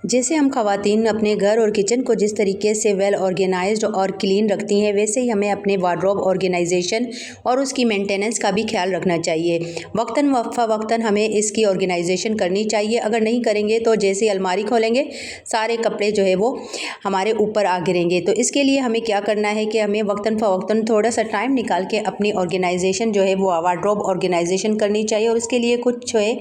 जैसे हम ख़वातीन अपने घर और किचन को जिस तरीके से वेल ऑर्गेनाइज्ड और क्लीन रखती हैं, वैसे ही हमें अपने वार्डरोब ऑर्गेनाइजेशन और उसकी मेंटेनेंस का भी ख्याल रखना चाहिए। वक्तन फ़वक्तन हमें इसकी ऑर्गेनाइजेशन करनी चाहिए। अगर नहीं करेंगे तो जैसे अलमारी खोलेंगे सारे कपड़े जो है वो हमारे ऊपर आ गिरेंगे। तो इसके लिए हमें क्या करना है कि हमें वक्तन फ़वक्तन थोड़ा सा टाइम निकाल के अपनी ऑर्गेनाइजेशन जो है वो वार्डरोब ऑर्गेनाइजेशन करनी चाहिए। और उसके लिए कुछ जो है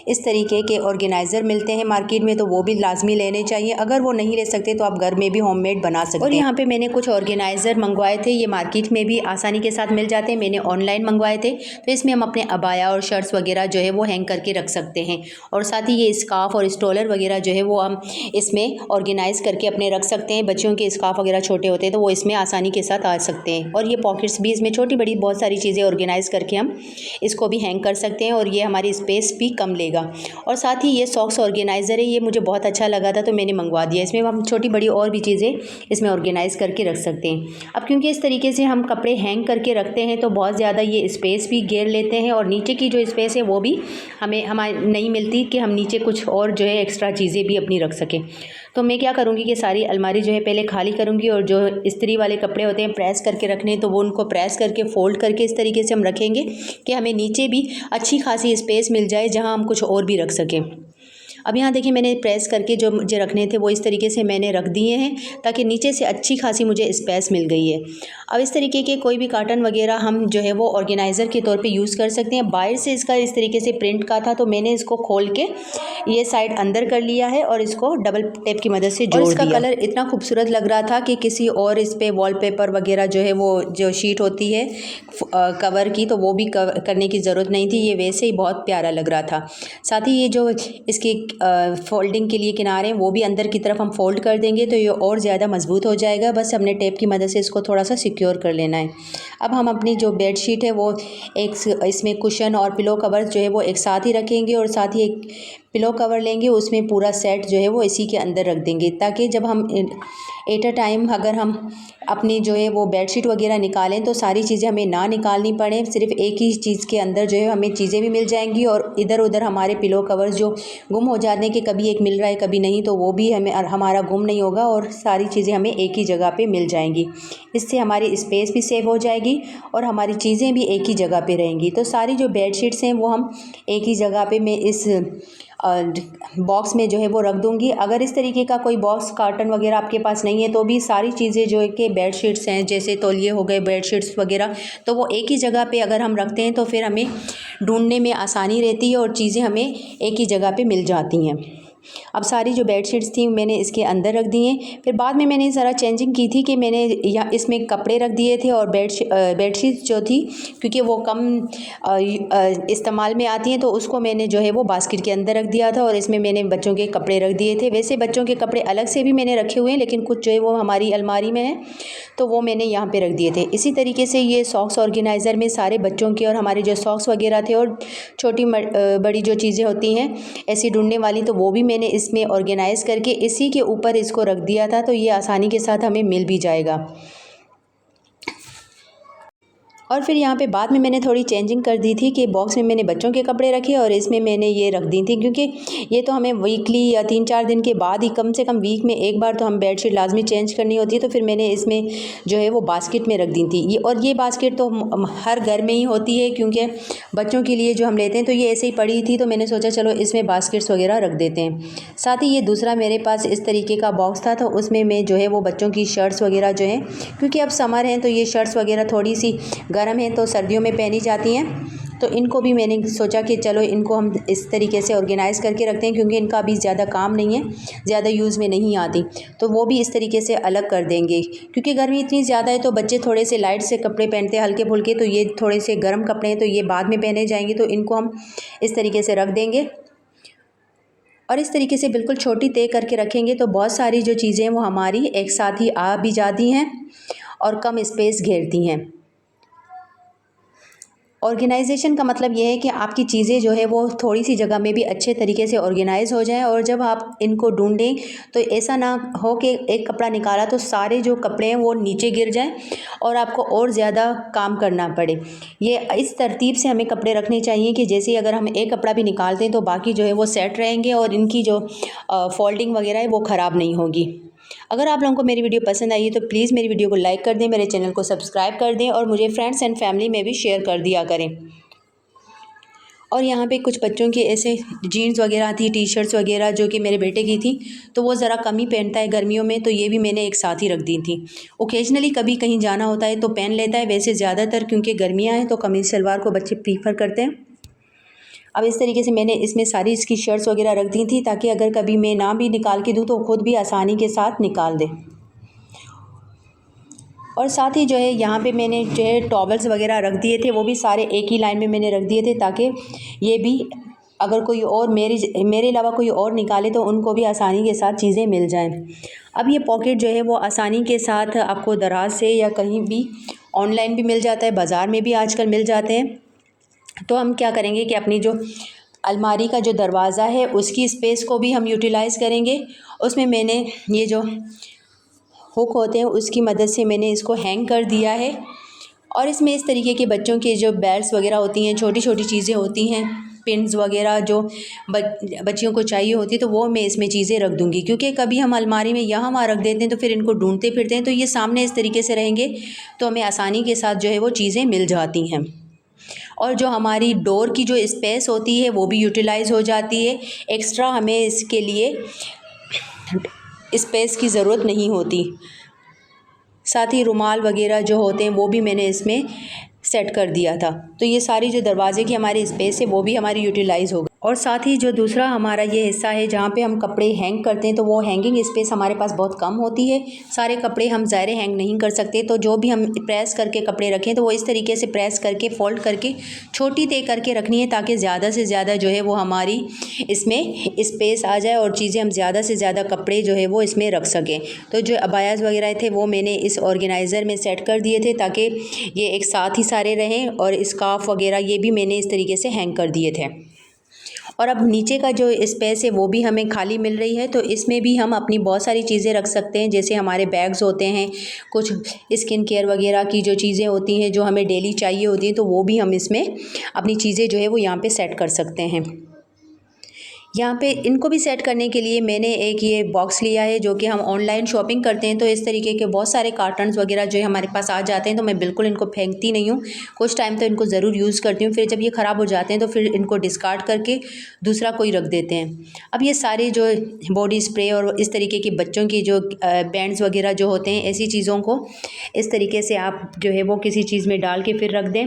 इस तरीके के ऑर्गेनाइज़र मिलते हैं मार्केट में, तो वो भी लाजमी लेने चाहिए। अगर वो नहीं ले सकते तो आप घर में भी होममेड बना सकते हैं। और यहाँ पे मैंने कुछ ऑर्गेनाइज़र मंगवाए थे, ये मार्केट में भी आसानी के साथ मिल जाते हैं, मैंने ऑनलाइन मंगवाए थे। तो इसमें हम अपने अबाया और शर्ट्स वगैरह जो है वो हैंग करके रख सकते हैं। और साथ ही ये स्कार्फ और स्टोलर वगैरह जो है वो हम इसमें ऑर्गेनाइज़ करके अपने रख सकते हैं। बच्चों के स्कार्फ वगैरह छोटे होते हैं तो वो इसमें आसानी के साथ आ सकते हैं। और ये पॉकेट्स भी इसमें छोटी बड़ी बहुत सारी चीज़ें ऑर्गेनाइज़ करके हम इसको भी हैंग कर सकते हैं और ये हमारी स्पेस भी कम लेगा। और साथ ही ये सॉक्स ऑर्गेनाइज़र है, ये मुझे बहुत अच्छा लगा था तो मैंने मंगवा दिया। इसमें हम छोटी बड़ी और भी चीज़ें इसमें ऑर्गेनाइज़ करके रख सकते हैं। अब क्योंकि इस तरीके से हम कपड़े हैंग करके रखते हैं तो बहुत ज़्यादा ये स्पेस भी घेर लेते हैं और नीचे की जो स्पेस है वो भी हमें नहीं मिलती कि हम नीचे कुछ और जो है एक्स्ट्रा चीज़ें भी अपनी रख सकें। तो मैं क्या करूँगी कि सारी अलमारी जो है पहले खाली करूँगी और जो इस्त्री वाले कपड़े होते हैं प्रेस करके रखने, तो वो उनको प्रेस करके फ़ोल्ड करके इस तरीके से हम रखेंगे कि हमें नीचे भी अच्छी खासी स्पेस मिल जाए जहाँ हम कुछ और भी रख सकें। अब यहाँ देखिए मैंने प्रेस करके जो मुझे रखने थे वो इस तरीके से मैंने रख दिए हैं ताकि नीचे से अच्छी खासी मुझे स्पेस मिल गई है। अब इस तरीके के कोई भी कार्टन वगैरह हम जो है वो ऑर्गेनाइज़र के तौर पे यूज़ कर सकते हैं। बाहर से इसका इस तरीके से प्रिंट का था तो मैंने इसको खोल के ये साइड अंदर कर लिया है और इसको डबल टेप की मदद से जोड़ दिया। इसका कलर इतना खूबसूरत लग रहा था कि किसी और इस पर वॉलपेपर वगैरह जो है वो जो शीट होती है कवर की तो वो भी करने की ज़रूरत नहीं थी, ये वैसे ही बहुत प्यारा लग रहा था। साथ ही ये जो इसकी फोल्डिंग के लिए किनारे हैं वो भी अंदर की तरफ हम फोल्ड कर देंगे तो ये और ज़्यादा मजबूत हो जाएगा। बस हमने टेप की मदद से इसको थोड़ा सा सिक्योर कर लेना है। अब हम अपनी जो बेड शीट है वो एक इसमें कुशन और पिलो कवर जो है वो एक साथ ही रखेंगे और साथ ही एक पिलो कवर लेंगे, उसमें पूरा सेट जो है वो इसी के अंदर रख देंगे ताकि जब हम एट अ टाइम अगर हम अपनी जो है वो बेडशीट वगैरह निकालें तो सारी चीज़ें हमें ना निकालनी पड़े, सिर्फ एक ही चीज़ के अंदर जो है हमें चीज़ें भी मिल जाएंगी और इधर उधर हमारे पिलो कवर्स जो गुम हो जाने के कभी एक मिल रहा है कभी नहीं तो वो भी हमें हमारा गुम नहीं होगा और सारी चीज़ें हमें एक ही जगह पे मिल जाएंगी। इससे हमारी स्पेस भी सेव हो जाएगी और हमारी चीज़ें भी एक ही जगह पे रहेंगी। तो सारी जो बेडशीट्स हैं वो हम एक ही जगह पे मैं इस बॉक्स में जो है वो रख दूंगी। अगर इस तरीके का कोई बॉक्स कार्टन वगैरह आपके पास नहीं है तो भी सारी चीज़ें जो है कि बेडशीट्स हैं जैसे तौलिए हो गए बेडशीट्स वगैरह तो वो एक ही जगह पे अगर हम रखते हैं तो फिर हमें ढूंढने में आसानी रहती है और चीज़ें हमें एक ही जगह पे मिल जाती हैं। अब सारी जो बेडशीट्स थी मैंने इसके अंदर रख दी हैं। फिर बाद में मैंने ज़रा चेंजिंग की थी कि मैंने या इसमें कपड़े रख दिए थे और बेडशीट्स जो थी क्योंकि वो कम इस्तेमाल में आती हैं तो उसको मैंने जो है वो बास्केट के अंदर रख दिया था और इसमें मैंने बच्चों के कपड़े रख दिए थे। वैसे बच्चों के कपड़े अलग से भी मैंने रखे हुए हैं लेकिन कुछ जो है वो हमारी अलमारी में है तो वो मैंने यहाँ पे रख दिए थे। इसी तरीके से ये सॉक्स ऑर्गेनाइज़र में सारे बच्चों के और हमारे जो सॉक्स वगैरह थे और छोटी बड़ी जो चीज़ें होती हैं ऐसी ढूंढने वाली तो वो भी मैंने इसमें ऑर्गेनाइज़ करके इसी के ऊपर इसको रख दिया था तो ये आसानी के साथ हमें मिल भी जाएगा। और फिर यहाँ पे बाद में मैंने थोड़ी चेंजिंग कर दी थी कि बॉक्स में मैंने बच्चों के कपड़े रखे और इसमें मैंने ये रख दी थी क्योंकि ये तो हमें वीकली या 3-4 दिन के बाद ही कम से कम वीक में एक बार तो हम बेडशीट लाजमी चेंज करनी होती है। तो फिर मैंने इसमें जो है वो बास्केट में रख दी थी ये, और ये बास्केट तो हर घर में ही होती है क्योंकि बच्चों के लिए जो हम लेते हैं तो ये ऐसे ही पड़ी थी तो मैंने सोचा चलो इसमें बास्केट्स वगैरह रख देते हैं। साथ ही ये दूसरा मेरे पास इस तरीके का बॉक्स था तो उसमें मैं जो है वो बच्चों की शर्ट्स वगैरह जो हैं क्योंकि अब समर हैं तो ये शर्ट्स वगैरह थोड़ी सी गर्म हैं तो सर्दियों में पहनी जाती हैं तो इनको भी मैंने सोचा कि चलो इनको हम इस तरीके से ऑर्गेनाइज़ करके रखते हैं क्योंकि इनका अभी ज़्यादा काम नहीं है, ज़्यादा यूज़ में नहीं आती तो वो भी इस तरीके से अलग कर देंगे क्योंकि गर्मी इतनी ज़्यादा है तो बच्चे थोड़े से लाइट से कपड़े पहनते हैं हल्के फुल्के, तो ये थोड़े से गर्म कपड़े हैं तो ये बाद में पहने जाएंगे तो इनको हम इस तरीके से रख देंगे और इस तरीके से बिल्कुल छोटी तय करके रखेंगे तो बहुत सारी जो चीज़ें हैं वो हमारी एक साथ ही आ भी जाती हैं और कम स्पेस घेरती हैं। ऑर्गेनाइजेशन का मतलब ये है कि आपकी चीज़ें जो है वो थोड़ी सी जगह में भी अच्छे तरीके से ऑर्गेनाइज हो जाएं, और जब आप इनको ढूंढें तो ऐसा ना हो कि एक कपड़ा निकाला तो सारे जो कपड़े हैं वो नीचे गिर जाएं और आपको और ज़्यादा काम करना पड़े। ये इस तरतीब से हमें कपड़े रखने चाहिए कि जैसे अगर हम एक कपड़ा भी निकालते हैं तो बाकी जो है वो सेट रहेंगे और इनकी जो फोल्डिंग वगैरह है वो ख़राब नहीं होगी। अगर आप लोगों को मेरी वीडियो पसंद आई है तो प्लीज़ मेरी वीडियो को लाइक कर दें, मेरे चैनल को सब्सक्राइब कर दें और मुझे फ्रेंड्स एंड फैमिली में भी शेयर कर दिया करें। और यहाँ पे कुछ बच्चों की ऐसे जीन्स वगैरह थी, टी शर्ट्स वगैरह जो कि मेरे बेटे की थी, तो वो ज़रा कम ही पहनता है गर्मियों में, तो ये भी मैंने एक साथ ही रख दी थी। ओकेजनली कभी कहीं जाना होता है तो पहन लेता है, वैसे ज़्यादातर क्योंकि गर्मियाँ हैं तो कमीज़ शलवार को बच्चे प्रीफर करते हैं। अब इस तरीके से मैंने इसमें सारी इसकी शर्ट्स वगैरह रख दी थी ताकि अगर कभी मैं ना भी निकाल के दूँ तो ख़ुद भी आसानी के साथ निकाल दे। और साथ ही जो है यहाँ पे मैंने जो है टॉवल्स वगैरह रख दिए थे, वो भी सारे एक ही लाइन में मैंने रख दिए थे ताकि ये भी अगर कोई और मेरे अलावा कोई और निकाले तो उनको भी आसानी के साथ चीज़ें मिल जाएं। अब ये पॉकेट जो है वो आसानी के साथ आपको दराज से या कहीं भी ऑनलाइन भी मिल जाता है, बाज़ार में भी आजकल मिल जाते हैं। तो हम क्या करेंगे कि अपनी जो अलमारी का जो दरवाज़ा है उसकी स्पेस को भी हम यूटिलाइज़ करेंगे। उसमें मैंने ये जो हुक होते हैं उसकी मदद से मैंने इसको हैंग कर दिया है। और इसमें इस तरीके के बच्चों के जो बेल्ट्स वगैरह होती हैं, छोटी छोटी चीज़ें होती हैं, पिन्स वगैरह जो बच्चियों को चाहिए होती है, तो वो मैं इसमें चीज़ें रख दूँगी। क्योंकि कभी हम अलमारी में यहाँ वहाँ रख देते हैं तो फिर इनको ढूंढते फिरते हैं, तो ये सामने इस तरीके से रहेंगे तो हमें आसानी के साथ जो है वो चीज़ें मिल जाती हैं। और जो हमारी डोर की जो स्पेस होती है वो भी यूटिलाइज़ हो जाती है, एक्स्ट्रा हमें इसके लिए स्पेस की ज़रूरत नहीं होती। साथ ही रुमाल वगैरह जो होते हैं वो भी मैंने इसमें सेट कर दिया था, तो ये सारी जो दरवाजे की हमारी स्पेस है वो भी हमारी यूटिलाइज़ होगी। और साथ ही जो दूसरा हमारा ये हिस्सा है जहाँ पे हम कपड़े हैंग करते हैं, तो वो हैंगिंग स्पेस हमारे पास बहुत कम होती है। सारे कपड़े हम ज़ाहिर हैंग नहीं कर सकते, तो जो भी हम प्रेस करके कपड़े रखें तो वो इस तरीके से प्रेस करके फोल्ड करके छोटी तय करके रखनी है ताकि ज़्यादा से ज़्यादा जो है वो हमारी इसमें स्पेस आ जाए और चीज़ें हम ज़्यादा से ज़्यादा कपड़े जो है वो इसमें रख सकें। तो जो अबायाज़ वगैरह थे वो मैंने इस ऑर्गेनाइज़र में सेट कर दिए थे ताकि ये एक साथ ही सारे रहें। और स्कार्फ वगैरह ये भी मैंने इस तरीके से हैंग कर दिए थे। और अब नीचे का जो स्पेस है वो भी हमें खाली मिल रही है, तो इसमें भी हम अपनी बहुत सारी चीज़ें रख सकते हैं। जैसे हमारे बैग्स होते हैं, कुछ स्किन केयर वगैरह की जो चीज़ें होती हैं जो हमें डेली चाहिए होती हैं, तो वो भी हम इसमें अपनी चीज़ें जो है वो यहाँ पे सेट कर सकते हैं। यहाँ पे इनको भी सेट करने के लिए मैंने एक ये बॉक्स लिया है जो कि हम ऑनलाइन शॉपिंग करते हैं, तो इस तरीके के बहुत सारे कार्टन्स वगैरह जो है हमारे पास आ जाते हैं, तो मैं बिल्कुल इनको फेंकती नहीं हूँ। कुछ टाइम तो इनको ज़रूर यूज़ करती हूँ, फिर जब ये ख़राब हो जाते हैं तो फिर इनको डिस्कार्ड करके दूसरा कोई रख देते हैं। अब ये सारे जो बॉडी स्प्रे और इस तरीके की बच्चों की जो बैंड्स वगैरह जो होते हैं, ऐसी चीज़ों को इस तरीके से आप जो है वो किसी चीज़ में डाल के फिर रख दें,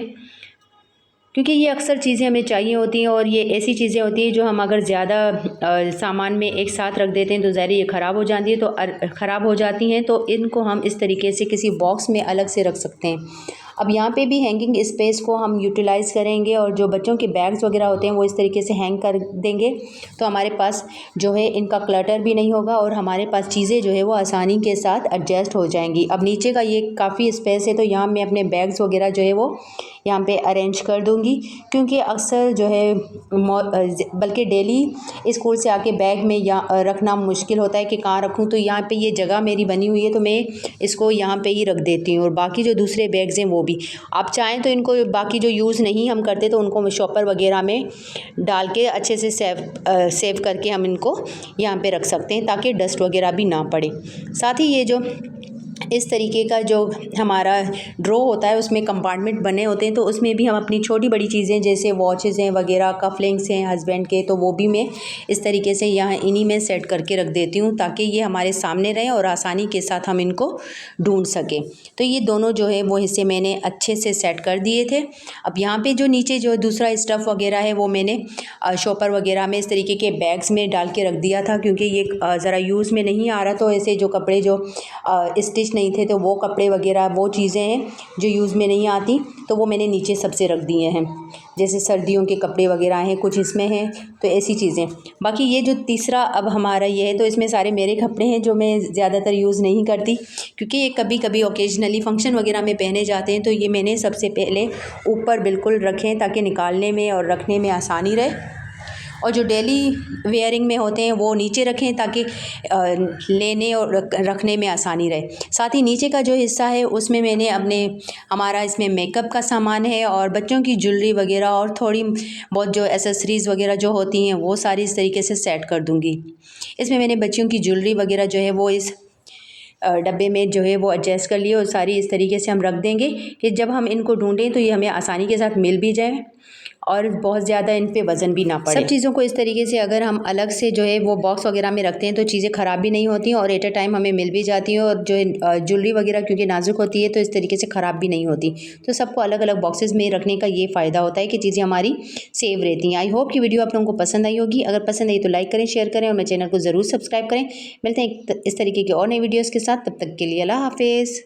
क्योंकि ये अक्सर चीज़ें हमें चाहिए होती हैं। और ये ऐसी चीज़ें होती हैं जो हम अगर ज़्यादा सामान में एक साथ रख देते हैं तो ज़ाहिर ये ख़राब हो जाती है, तो ख़राब हो जाती हैं, तो इनको हम इस तरीके से किसी बॉक्स में अलग से रख सकते हैं। अब यहाँ पे भी हैंगिंग स्पेस को हम यूटिलाइज़ करेंगे और जो बच्चों के बैग्स वगैरह होते हैं वो इस तरीके से हैंग कर देंगे, तो हमारे पास जो है इनका क्लटर भी नहीं होगा और हमारे पास चीज़ें जो है वो आसानी के साथ एडजस्ट हो जाएंगी। अब नीचे का ये काफ़ी स्पेस है, तो यहाँ मैं अपने बैग्स वगैरह जो है वो यहाँ पे अरेंज कर दूँगी, क्योंकि अक्सर जो है बल्कि डेली स्कूल से आके बैग में या रखना मुश्किल होता है कि कहाँ रखूँ, तो यहाँ पे ये जगह मेरी बनी हुई है तो मैं इसको यहाँ पे ही रख देती हूँ। और बाकी जो दूसरे बैग्स हैं वो भी आप चाहें तो इनको बाकी जो यूज़ नहीं हम करते तो उनको शॉपर वगैरह में डाल के अच्छे से सेव करके हम इनको यहाँ पे रख सकते हैं ताकि डस्ट वगैरह भी ना पड़े। साथ ही ये जो इस तरीके का जो हमारा ड्रॉ होता है उसमें कंपार्टमेंट बने होते हैं, तो उसमें भी हम अपनी छोटी बड़ी चीज़ें जैसे वॉचेज़ हैं वगैरह, कफलिंग्स हैं हस्बैंड के, तो वो भी मैं इस तरीके से यहाँ इन्हीं में सेट करके रख देती हूँ ताकि ये हमारे सामने रहें और आसानी के साथ हम इनको ढूंढ सकें। तो ये दोनों जो है वो हिस्से मैंने अच्छे से सेट कर दिए थे। अब यहाँ पर जो नीचे जो दूसरा स्टफ़ वगैरह है वो मैंने शॉपर वगैरह में इस तरीके के बैग्स में डाल के रख दिया था, क्योंकि ये ज़रा यूज़ में नहीं आ रहा, तो ऐसे जो कपड़े जो स्टिच नहीं थे, तो वो कपड़े वगैरह वो चीज़ें हैं जो यूज़ में नहीं आती, तो वो मैंने नीचे सबसे रख दिए हैं। जैसे सर्दियों के कपड़े वगैरह हैं, कुछ इसमें हैं, तो ऐसी चीज़ें। बाकी ये जो तीसरा अब हमारा ये है, तो इसमें सारे मेरे कपड़े हैं जो मैं ज़्यादातर यूज़ नहीं करती, क्योंकि ये कभी कभी ओकेजनली फंक्शन वगैरह में पहने जाते हैं। तो ये मैंने सबसे पहले ऊपर बिल्कुल रखें ताकि निकालने में और रखने में आसानी रहे, और जो डेली वेयरिंग में होते हैं वो नीचे रखें ताकि लेने और रखने में आसानी रहे। साथ ही नीचे का जो हिस्सा है उसमें मैंने हमारा इसमें मेकअप का सामान है और बच्चों की ज्वेलरी वगैरह और थोड़ी बहुत जो एसेसरीज़ वगैरह जो होती हैं वो सारी इस तरीके से सेट कर दूँगी। इसमें मैंने बच्चियों की ज्वेलरी वगैरह जो है वो इस डब्बे में जो है वो एडजस्ट कर लिए, और सारी इस तरीके से हम रख देंगे कि जब हम इनको ढूंढें तो ये हमें आसानी के साथ मिल भी जाए और बहुत ज़्यादा इन पे वज़न भी ना पड़े। सब चीज़ों को इस तरीके से अगर हम अलग से जो है वो बॉक्स वगैरह में रखते हैं तो चीज़ें ख़राब भी नहीं होती हैं और एट अ टाइम हमें मिल भी जाती है, और जो ज्वेलरी वगैरह क्योंकि नाजुक होती है तो इस तरीके से ख़राब भी नहीं होती। तो सबको अलग अलग बॉक्सेस में रखने का ये फ़ायदा होता है कि चीज़ें हमारी सेव रहती हैं। आई होप कि वीडियो आप लोगों को पसंद आई होगी। अगर पसंद आई तो लाइक करें, शेयर करें और मेरे चैनल को ज़रूर सब्सक्राइब करें। मिलते हैं इस तरीके की और नई वीडियोज़ के साथ, तब तक के लिए अल्लाह हाफिज़।